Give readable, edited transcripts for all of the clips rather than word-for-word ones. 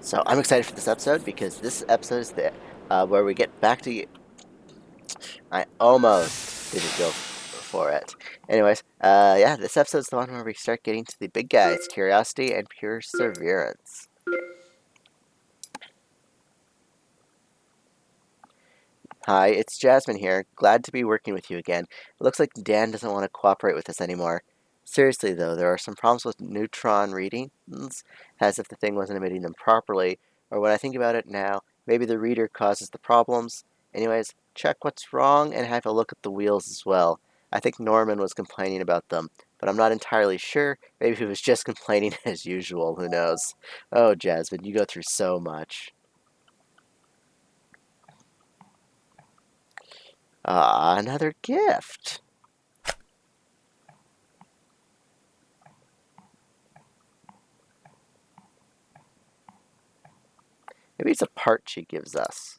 So I'm excited for this episode because this episode is the where we get back to. I almost didn't go for it. Anyways, yeah, this episode's the one where we start getting to the big guys: curiosity and perseverance. Hi, it's Jasmine here. Glad to be working with you again. It looks like Dan doesn't want to cooperate with us anymore. Seriously, though, there are some problems with neutron readings, as if the thing wasn't emitting them properly, or when I think about it now, maybe the reader causes the problems. Anyways, check what's wrong and have a look at the wheels as well. I think Norman was complaining about them, but I'm not entirely sure. Maybe he was just complaining as usual, who knows. Oh, Jasmine, you go through so much. Another gift. Maybe it's a part she gives us.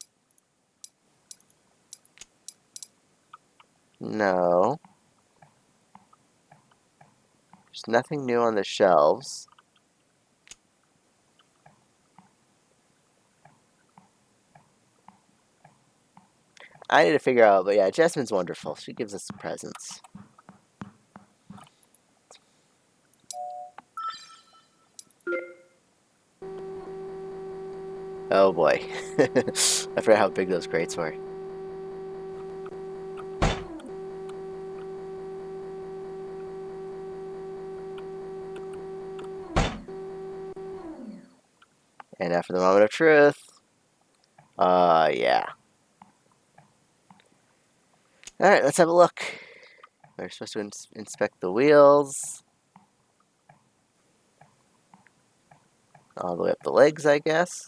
No. There's nothing new on the shelves. I need to figure out, but yeah, Jasmine's wonderful. She gives us presents. Oh boy. I forgot how big those crates were. And after the moment of truth, yeah. Alright, let's have a look. We're supposed to inspect the wheels. All the way up the legs, I guess.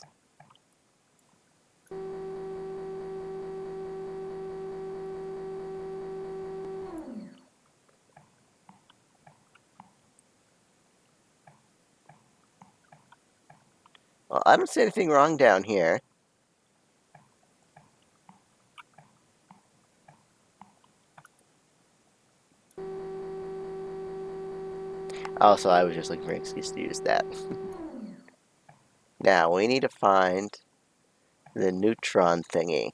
Well, I don't see anything wrong down here. Also, I was just looking for an excuse to use that. Now, we need to find the neutron thingy.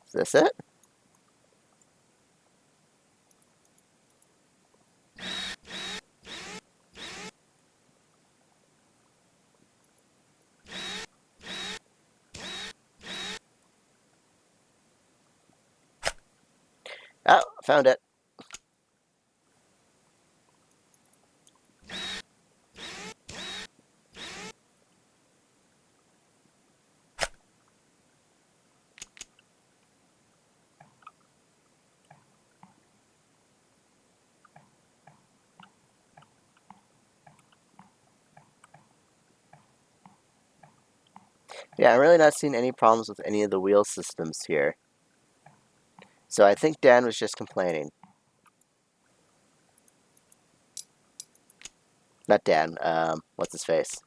Is this it? Oh, found it. Yeah, I'm really not seeing any problems with any of the wheel systems here. So I think Dan was just complaining. Not Dan, what's his face?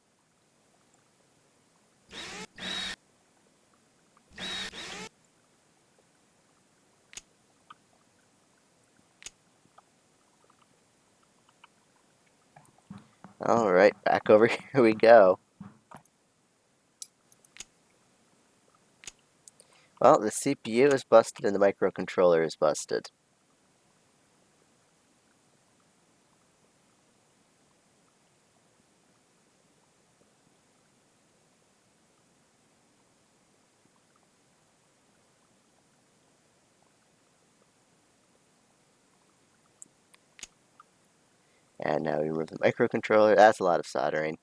Alright, back over here we go. Well, the CPU is busted and the microcontroller is busted. And now we remove the microcontroller. That's a lot of soldering.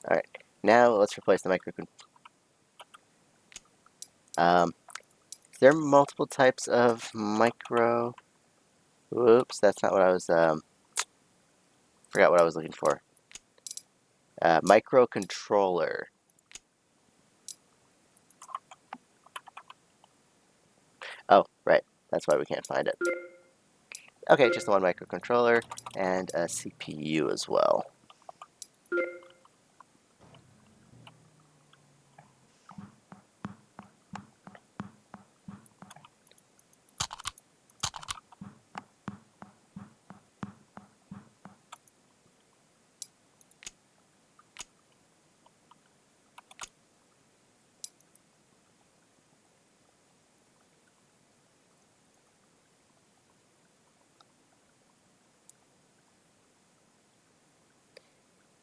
Alright, now let's replace the microcontroller. Is there multiple types of micro... Whoops, that's not what I was, forgot what I was looking for. Microcontroller. Oh, right. That's why we can't find it. Okay, just the one microcontroller and a CPU as well.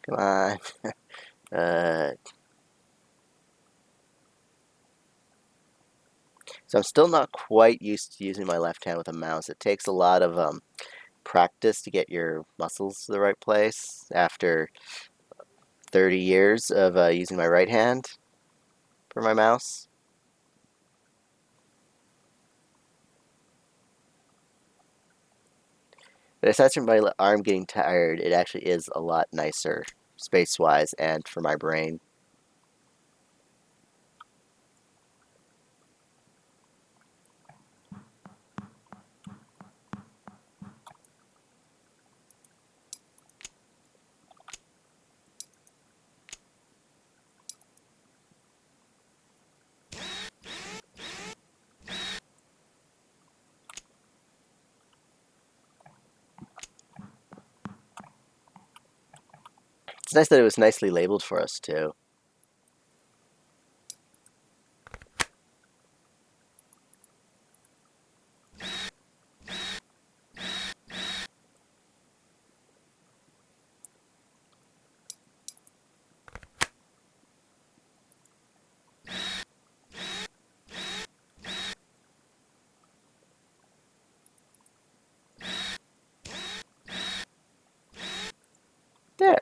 Come on. Uh, so I'm still not quite used to using my left hand with a mouse. It takes a lot of practice to get your muscles to the right place after 30 years of using my right hand for my mouse. But aside from my arm getting tired, it actually is a lot nicer space-wise and for my brain. It's nice that it was nicely labeled for us, too. There.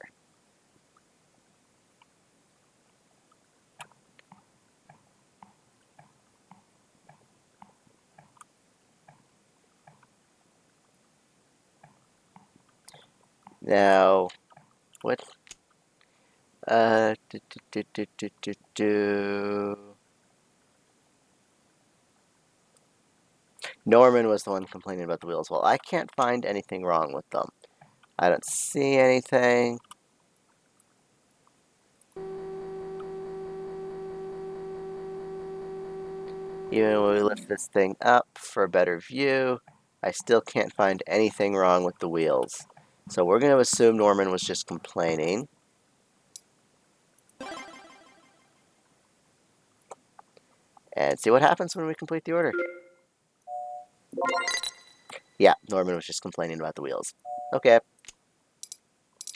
Now, what? Do, do, do, do, do, do, do. Norman was the one complaining about the wheels. Well, I can't find anything wrong with them. I don't see anything. Even when we lift this thing up for a better view, I still can't find anything wrong with the wheels. So we're going to assume Norman was just complaining. And see what happens when we complete the order. Yeah, Norman was just complaining about the wheels. Okay.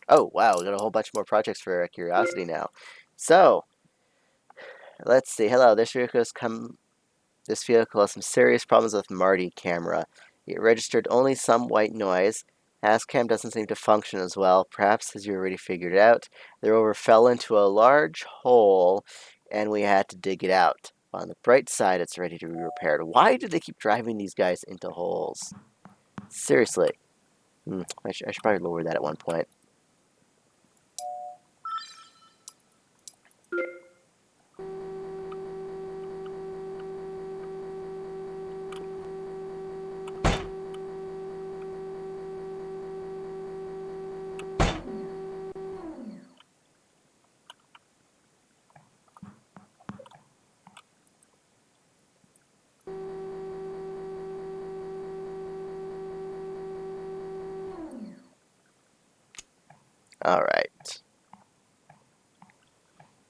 Oh, wow, we got a whole bunch more projects for Curiosity now. So, let's see. Hello, this vehicle has some serious problems with Marty camera. It registered only some white noise. Hascam doesn't seem to function as well. Perhaps, as you already figured out, the rover fell into a large hole and we had to dig it out. On the bright side, it's ready to be repaired. Why do they keep driving these guys into holes? Seriously. I should probably lower that at one point. Alright.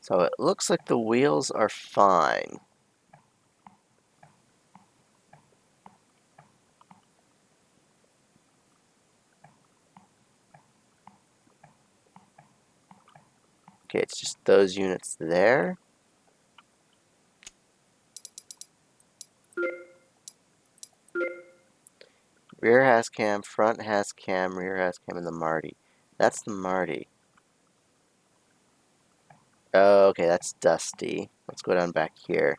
So it looks like the wheels are fine. Okay, it's just those units there. Rear has cam, front has cam, rear has cam, and the Marty. That's the Marty. Oh, okay, that's Dusty. Let's go down back here.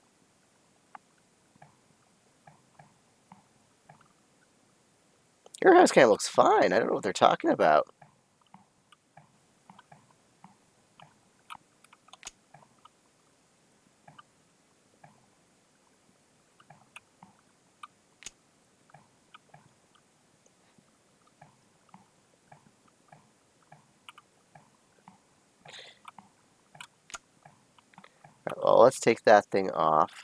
Rear has cam looks fine. I don't know what they're talking about. Well, let's take that thing off.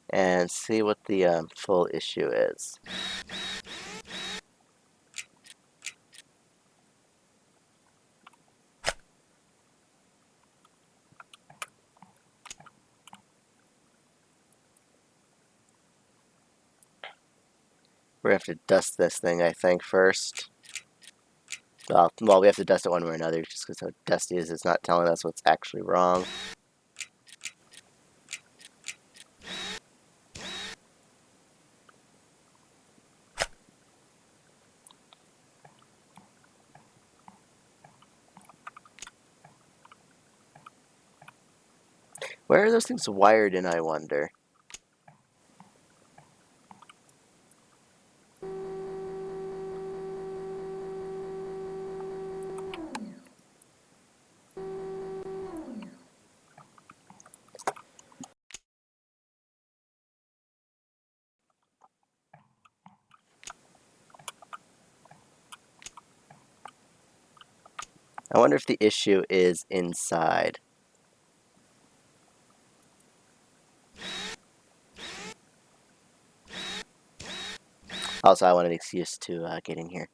And see what the full issue is. We're gonna have to dust this thing, I think, first. Well, we have to dust it one way or another, just because how dusty it is, it's not telling us what's actually wrong. Where are those things wired in, I wonder? I wonder if the issue is inside. Also, I want an excuse to get in here.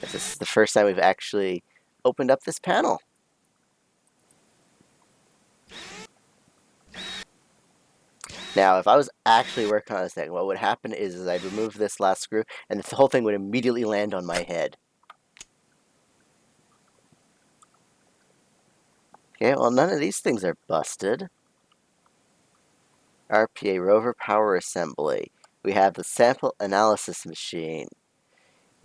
This is the first time we've actually opened up this panel. Now, if I was actually working on this thing, what would happen is I'd remove this last screw, and the whole thing would immediately land on my head. Okay, well, none of these things are busted. RPA, Rover Power Assembly. We have the Sample Analysis Machine.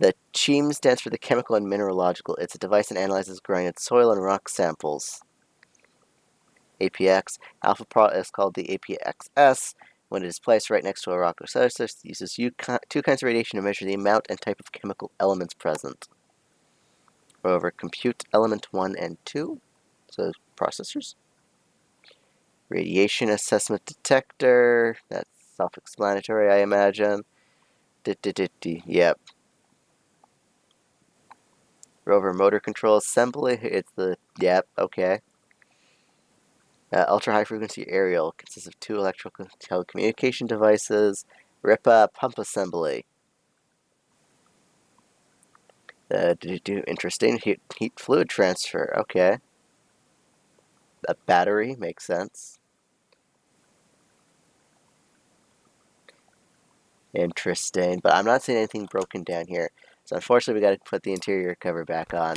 The CHEAM stands for the Chemical and Mineralogical. It's a device that analyzes grounded soil and rock samples. APX. Alpha Pro is called the APXS. When it is placed right next to a rock or surface, it uses two kinds of radiation to measure the amount and type of chemical elements present. Rover Compute Element 1 and 2. So processors. Radiation Assessment Detector. That's self-explanatory, I imagine. Yep. Rover Motor Control Assembly. It's the... Yep, okay. Ultra-high frequency aerial consists of two electrical telecommunication devices. RIPA pump assembly. Interesting. Heat fluid transfer. Okay. A battery makes sense. Interesting. But I'm not seeing anything broken down here. So unfortunately, we got to put the interior cover back on.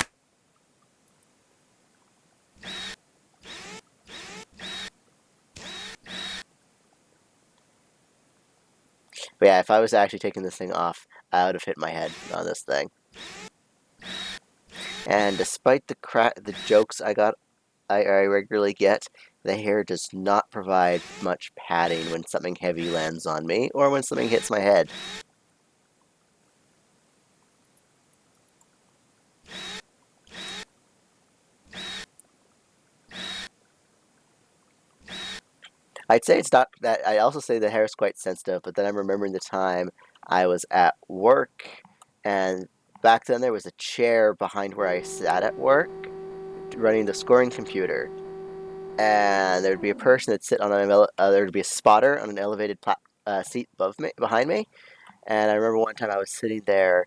But yeah, if I was actually taking this thing off, I would have hit my head on this thing. And despite the jokes I regularly get, the hair does not provide much padding when something heavy lands on me or when something hits my head. I'd say it's not that. I also say the hair is quite sensitive, but then I'm remembering the time I was at work, and back then there was a chair behind where I sat at work, running the scoring computer, and there'd be a person that'd sit on there'd be a spotter on an elevated seat behind me, and I remember one time I was sitting there,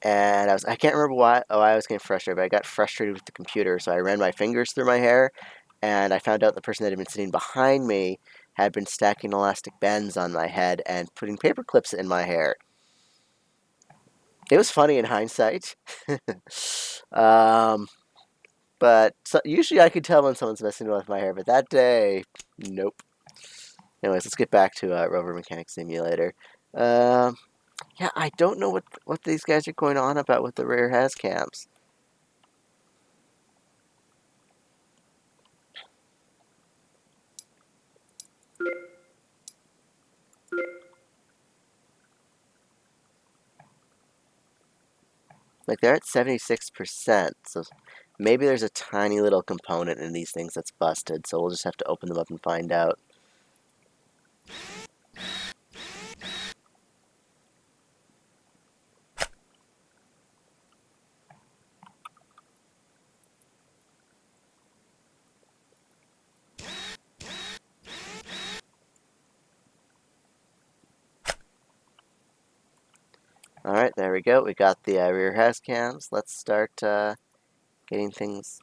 and I can't remember why I was getting frustrated, but I got frustrated with the computer, so I ran my fingers through my hair, and I found out the person that had been sitting behind me had been stacking elastic bands on my head and putting paper clips in my hair. It was funny in hindsight. But usually I could tell when someone's messing with my hair, but that day, nope. Anyways, let's get back to Rover Mechanic Simulator. Yeah, I don't know what these guys are going on about with the rear has cams. Like, they're at 76%, so maybe there's a tiny little component in these things that's busted, so we'll just have to open them up and find out. Alright, there we go. We got the rear has cams. Let's start getting things.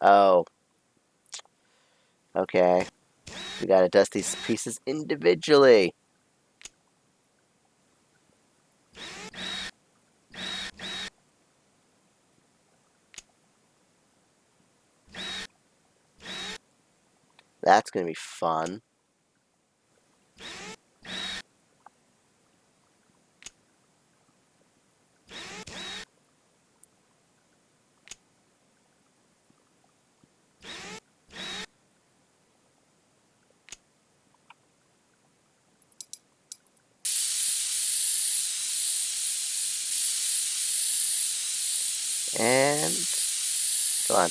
Oh, okay. We gotta dust these pieces individually. That's gonna be fun. And come on.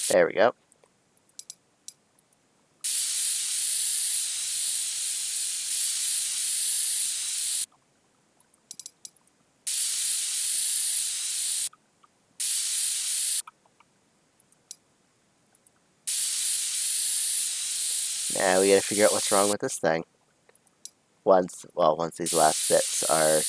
There we go. Now we gotta figure out what's wrong with this thing. Once these last bits are.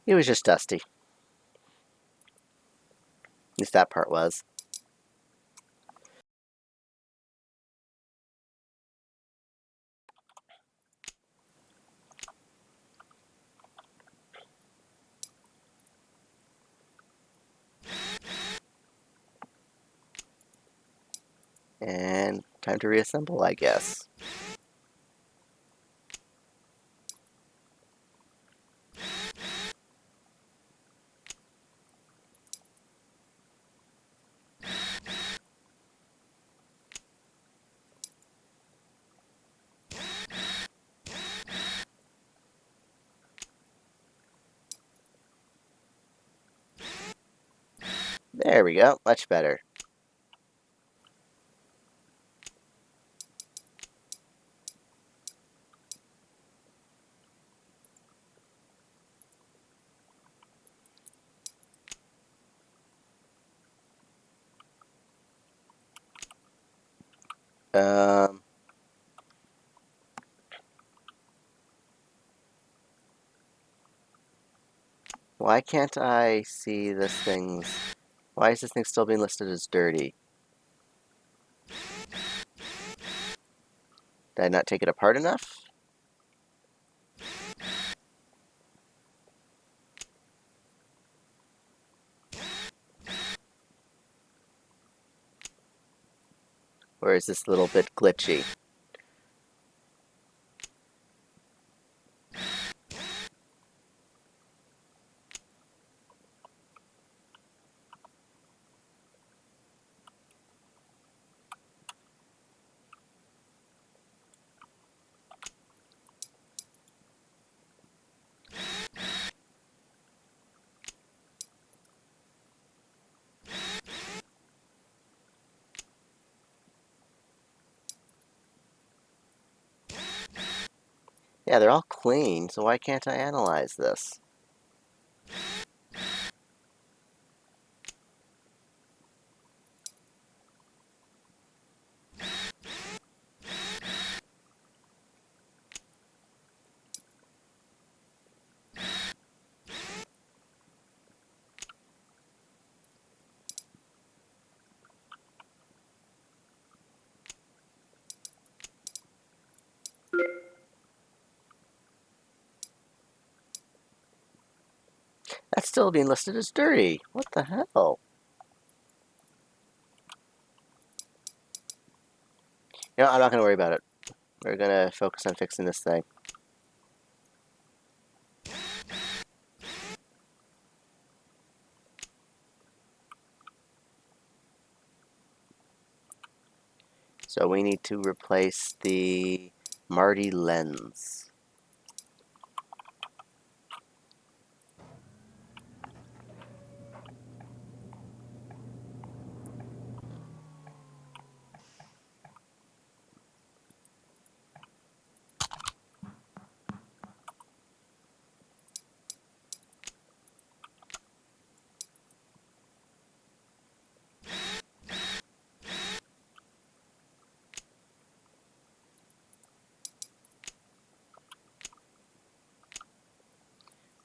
It was just dusty. At least that part was. And time to reassemble, I guess. There we go. Much better. Um, why can't I see this thing's... Why is this thing still being listed as dirty? Did I not take it apart enough? Or is this a little bit glitchy? Yeah, they're all clean, so why can't I analyze this? That's still being listed as dirty. What the hell? You know, I'm not going to worry about it. We're going to focus on fixing this thing. So we need to replace the Marty lens.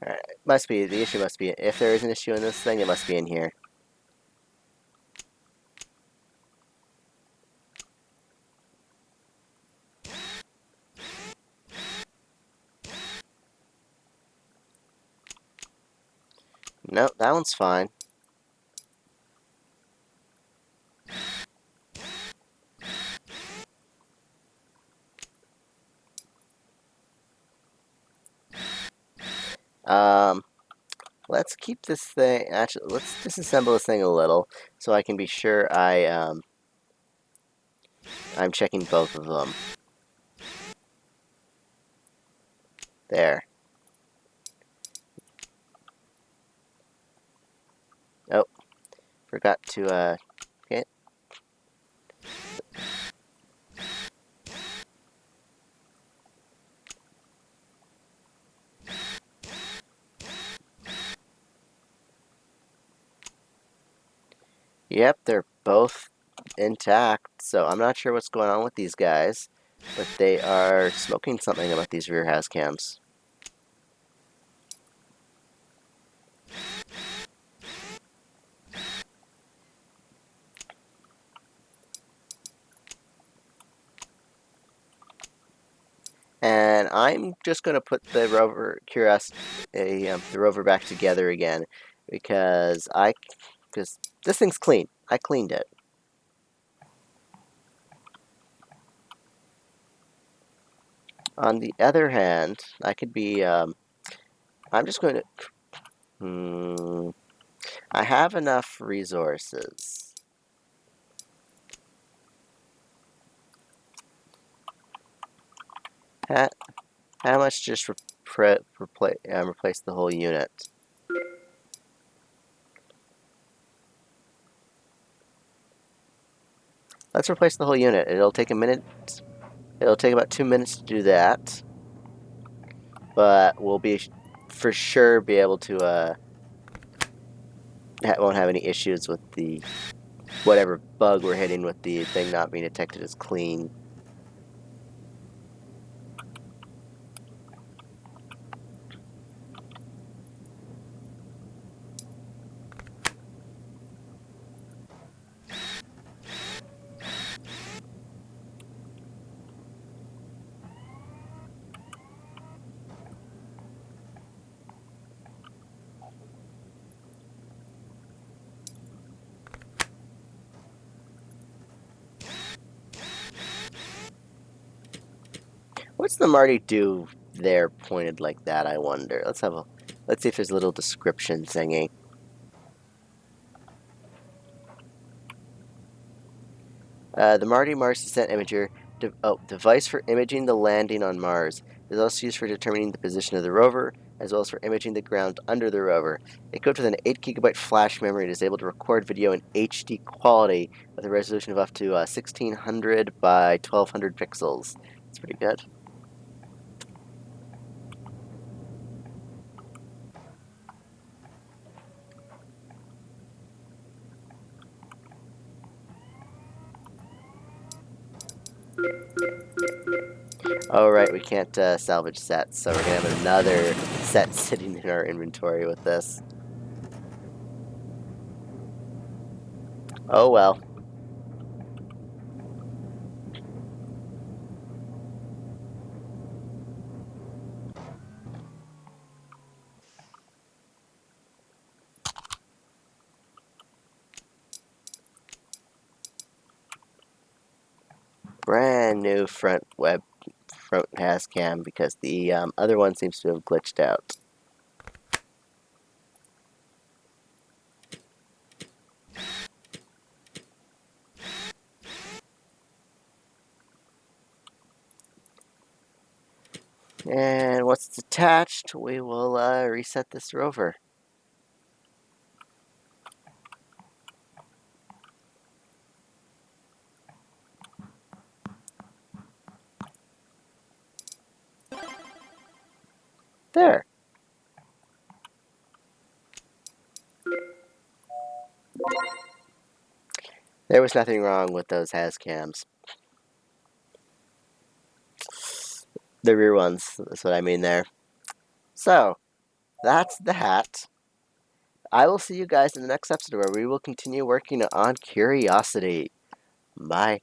Alright, the issue must be, if there is an issue in this thing, it must be in here. Nope, that one's fine. Um, let's keep this thing, actually, let's disassemble this thing a little, so I can be sure I'm checking both of them. There. Oh, forgot to, okay. Yep, they're both intact, so I'm not sure what's going on with these guys, but they are smoking something about these rear house cams. And I'm just going to put the the Rover back together again, because this thing's clean. I cleaned it. On the other hand, I could be, I'm just going to, I have enough resources. How much just replace the whole unit? Let's replace the whole unit. It'll take a minute. It'll take about 2 minutes to do that, but we'll be for sure be able to won't have any issues with the whatever bug we're hitting with the thing not being detected as clean. What's the Marty do there pointed like that, I wonder? Let's see if there's a little description thingy. The Marty Mars Descent Imager device for imaging the landing on Mars. It is also used for determining the position of the rover, as well as for imaging the ground under the rover. Equipped with an 8 GB flash memory, it is able to record video in HD quality with a resolution of up to 1600 by 1200 pixels. That's pretty good. Oh, right, we can't salvage sets, so we're going to have another set sitting in our inventory with this. Oh, well. brand new front has cam because the other one seems to have glitched out. And once it's attached, we will reset this rover. There. There was nothing wrong with those has cams. The rear ones, that's what I mean there. So, that's that. I will see you guys in the next episode where we will continue working on Curiosity. Bye.